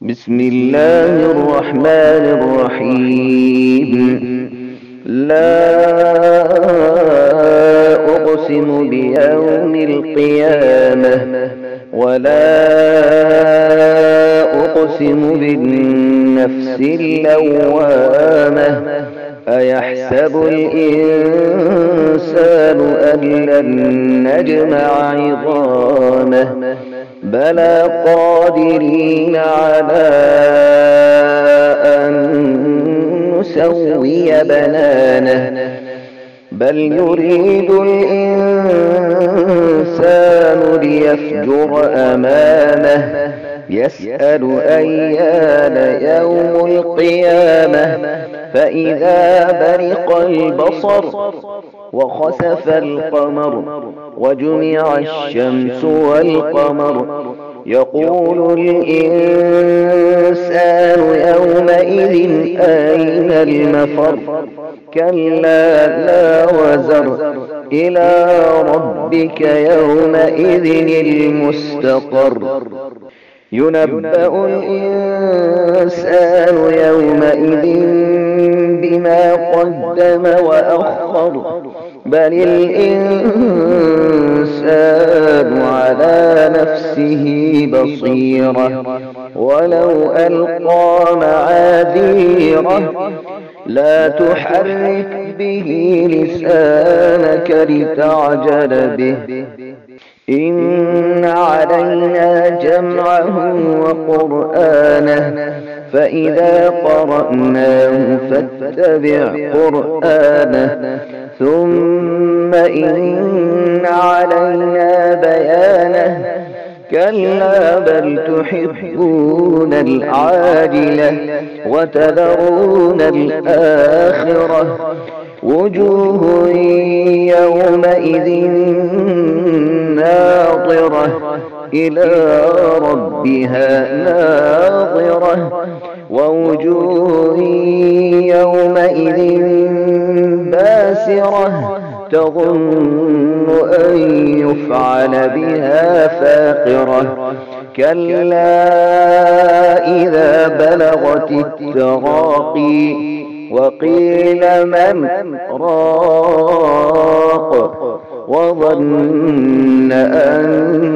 بسم الله الرحمن الرحيم. لا أقسم بيوم القيامة ولا أقسم بالنفس اللوامة. أيحسب الإنسان أن لن نجمع عظامه بلى قادرين على أن نسوي بنانه بل يريد الإنسان ليفجر أمامه يسأل أيان يوم القيامة فإذا برق البصر وخسف القمر وجمع الشمس والقمر يقول الإنسان يومئذ أين المفر كلا لا وزر إلى ربك يومئذ المستقر ينبأ الإنسان يومئذ بما قدم وأخر بل الإنسان على نفسه بصيرة ولو ألقى معاذيره لا تحرك به لسانك لتعجل به إن علينا جمعه وقرآنه فإذا قرأناه فاتبع قرآنه ثم إن علينا بيانه كلا بل تحبون العاجلة وتذرون الآخرة وجوه يومئذ ناظرة إلى ربها ناظرة ووجوه يومئذ باسرة تظن أن يفعل بها فاقرة كلا إذا بلغت التراقي وقيل من راق وظن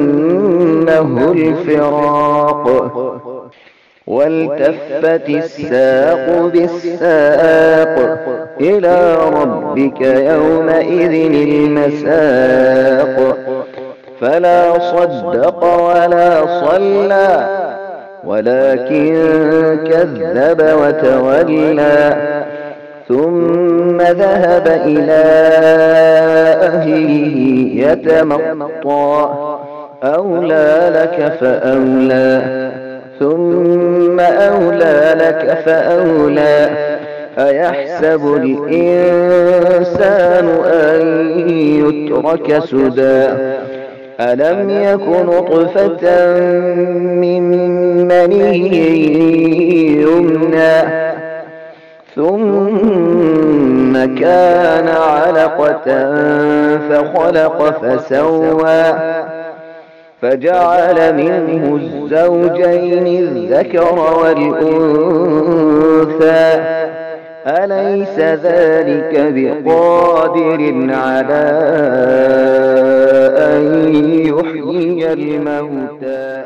أنه الفراق والتفت الساق بالساق إلى ربك يومئذ المساق فلا صدق ولا صلى ولكن كذب وتولى ثم ذهب إلى أهله يتمطى أولى لك فأولى ثم أولى لك فأولى أيحسب الإنسان أن يترك سدى ألم يك نطفة من مني يمنى ثم كان علقة فخلق فسوى فجعل منه الزوجين الذكر والأنثى أليس ذلك بقادر على أن يحيي الموتى